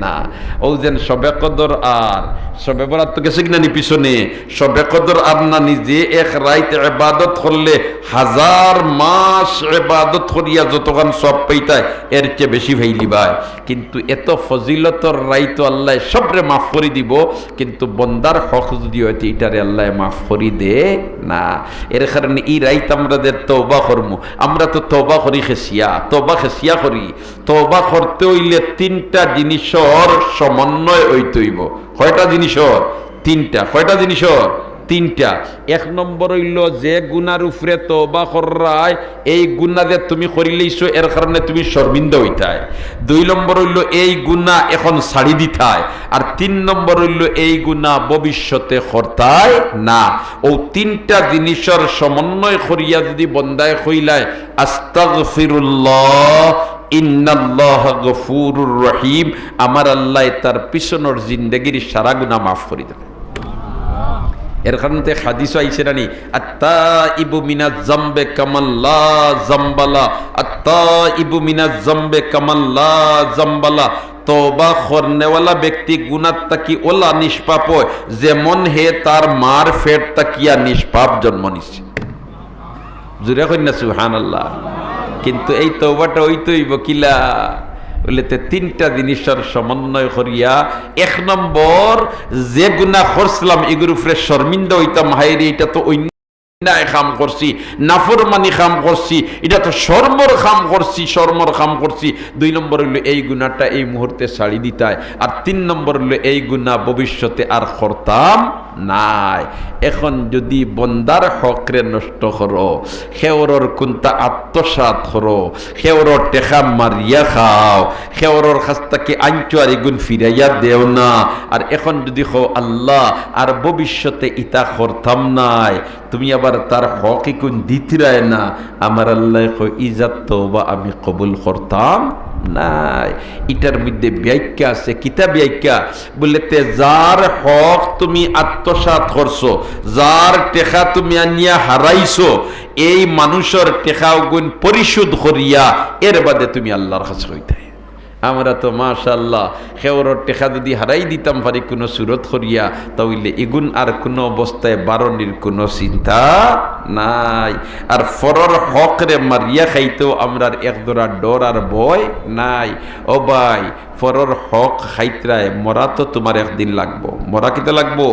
না ও যেন সবে কদর আর সবে বরাত তো গেছে কিনা পিছনে সবে কদর আর না নিজে এক রাইত ইবাদত করলে হাজার মাস ইবাদত করিয়া যতক্ষণ সব পাইতায় এর চেয়ে বেশি ভাইলি ভাই। কিন্তু এত ফজিলতর রাইত আল্লাহ সবরে মাফ করে দিব, কিন্তু বন্দার হক যদি হইতে এটারে আল্লাহ মাফ করে দে না। এর কারণে এই রাইত আমাদের তওবা করমু। আমরা তো তওবা করি খেসিয়া, তওবা খেসিয়া করি। তওবা করতে হইলে তিনটা জিনিসর সমন্বয় হইতে হইব। কয়টা জিনিসর? তিনটা। কয়টা জিনিসর? তিনটা। এক নম্বর হইল যে গুনার উপরে তওবা কররাই এই গুনাহ যে তুমি করিলেইছো এর কারণে তুমি শর্মিন্দা হইতায়। দুই নম্বর হইল এই গুনাহ এখন ছাড়ি দিতায়। আর তিন নম্বর হইল এই গুনাহ ভবিষ্যতে করতায় না। ও তিনটা জিনিসের সমন্বয় করিয়া যদি বন্দায় কইলায় আস্তাগফিরুল্লাহ ইন্নাল্লাহ গফুরুর রহিম, আমার আল্লাহ তার পিছনের জিন্দেগির সারা গুনাহ মাফ করে দেবে। এর কারণে তো হাদিস আইছে নানি আত্তাইবু মিনাজ যামবে কামান লা যামবালা, আত্তাইবু মিনাজ যামবে কামান লা যামবালা। তওবা করনেওয়ালা ব্যক্তি গুনাহ তাকি ওলা নিষ্পাপ হয় যেমন হে তার মার পেট তাকিয়া নিষ্পাপ জন্ম নিছে। জুরে কই না সুবহানাল্লাহ। কিন্তু এই তওবাটা হইতে হইব কিলা বলেতে তিনটা জিনিসের সমন্বয় করিয়া। এক নম্বর, যে গুনাহ করছিলাম এগুলোর উপরে শর্মিন্দা হইতাম, হায়রে এটা তো অন্যায় কাম করছি, নাফরমানি কাম করছি, এটা তো শর্মর কাম করছি, শর্মর কাম করছি। দুই নম্বর হইল এই গুনাহটা এই মুহূর্তে ছাড়ি দিতায়। আর তিন নম্বর হইল এই গুনাহ ভবিষ্যতে আর করতাম নাই। এখন যদি বন্দার হকরে নষ্ট করো, খেওরর কুন্তা আত্মসাৎ করো, খেওরর টেকা মারিয়া খাও, খেওরর খাস্তাকে আঞ্চুয়ারি গুণ ফিরাইয়া দেও না। আর এখন যদি হো আল্লাহ আর ভবিষ্যতে ইতা করতাম নাই, তুমি আবার তার হক ইকুন দিতিরায় না, আমার আল্লাহ কই ইজাত তওবা আমি কবুল করতাম নাই। এটার মধ্যে ব্যাখ্যা আছে। কিতা ব্যাখ্যা? বলতে যার হক তুমি আত্মসাৎ করছো, যার টেকা তুমি আনিয়া হারাইছো, এই মানুষের টেকাও গুণ পরিশোধ করিয়া এর বাদে তুমি আল্লাহর কাছে হইতে। আমরা তো মাশাআল্লাহ খেওরর টেকা যদি হারাই দিতাম পারি কোনো সুরত করিয়া, তাহলে এগুন আর কোনো অবস্থায় বারণের কোনো চিন্তা নাই। আর ফরর হকরে মারিয়া খাইতেও আমরার একদরা ডর আর ভয় নাই। ও ভাই, ফরর হক খাইতরায় মরা তো তোমার একদিন লাগবো। মরা কিতা লাগবো?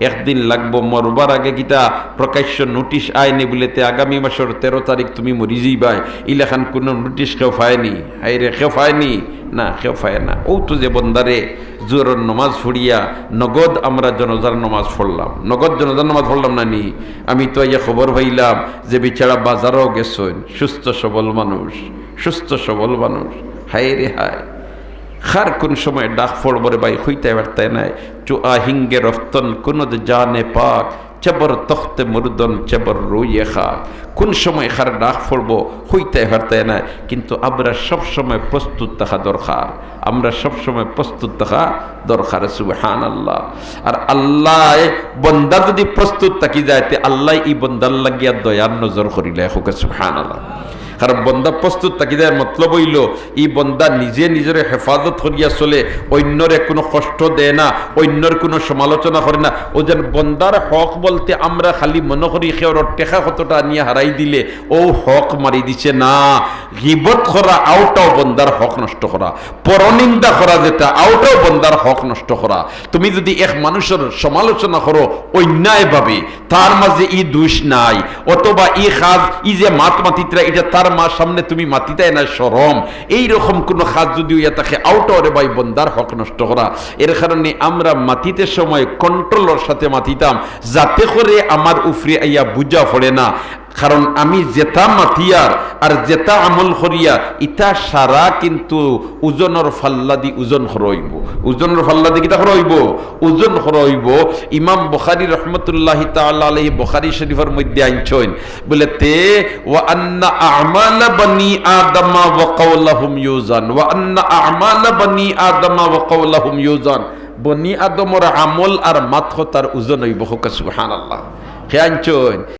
একদিন লাগবো। মরবার আগে কিতা প্রকাশ্য নোটিশ আইনি বলেতে আগামী মাসের 13 তারিখ তুমি মরি যাইবাই, ইলাখান কোনো নোটিশ কেউ পায়নি। হাইরে কেউ পায়নি না, কেউ পায় না। ও তো যে বন্দারে জোহরের নমাজ পড়িয়া নগদ আমরা জনজার নমাজ পড়লাম, নগদ জনজার নমাজ পড়লাম না নি। আমি তো ইয়া খবর পাইলাম যে বেচারা বাজারও গেছেন, সুস্থ সবল মানুষ, সুস্থ সবল মানুষ। হায় রে হায়, খার কোন সময় ডাক ফড়বরে ভাই হইতে পারতায় নাই। চুয়া হিঙ্গে রফতন কোন জানে পাক, চেবর তখতে মুরদন চেবর রুইয়ে খাক। কোন সময় খার ডাক ফড়ব হইতে পারতায় নাই। কিন্তু আমরা সবসময় প্রস্তুত থাকা দরকার, আমরা সবসময় প্রস্তুত থাকা দরকার। সুবহানাল্লাহ। আর আল্লাহ বন্দা যদি প্রস্তুত থাকি যাইতে আল্লাহ এই বন্দার লাগিয়া দয়ার নজর করিলে হোক। সুবহানাল্লাহ। কারণ বন্দা প্রস্তুত থাকি যায় মতলব হইল এই বন্দা নিজে নিজের হেফাজত করিয়া চলে, অন্যরে কোনো কষ্ট দেয় না, অন্যর কোনো সমালোচনা করে না। ও যেন বন্দার হক বলতে আমরা খালি মনে করি কেউ টেকা কতটা নিয়ে হারাই দিলে ও হক মারি দিছে না। গিবত করা আওটাও বন্দার হক নষ্ট করা, পরনিন্দা করা যেটা আওটাও বন্দার হক নষ্ট করা। তুমি যদি এক মানুষের সমালোচনা করো অন্যায়ভাবে, তার মাঝে ই দোষ নাই, অথবা ই কাজ ই যে মাত মাতিতরা এটা তার মার সামনে তুমি মাতিতায় না শরম, এইরকম কোনো কাজ যদি হইয়া থাকে আউটরে ভাই বন্দার হক নষ্ট করা। এর কারণে আমরা মাতিতে সময় কন্ট্রোলের সাথে মাতিতাম, যাতে করে আমার উফরে আইয়া বুঝা পড়ে না। কারণ আমি যেটা মাতিয়ার আর যেটা আমল করিয়া ইটা সারা কিন্তু ওজনের ফাল্লা দি ওজন হরইব, ওজনের ফাল্লা দি কিতা হরইব, ওজন হরইব। ইমাম বুখারী রাহমাতুল্লাহি তাআলা আলাইহি বুখারী শরীফের মধ্যে আনছেন বলেতে ওয়া আন্না আমালা বনি আদম ওয়া কাওলাহুম ইউজান, ওয়া আন্না আমালা বনি আদম ওয়া কাওলাহুম ইউজান। বনি আদমের আমল আর মাত কথার ওজন হইব। সুবহানাল্লাহ। কে আনছেন?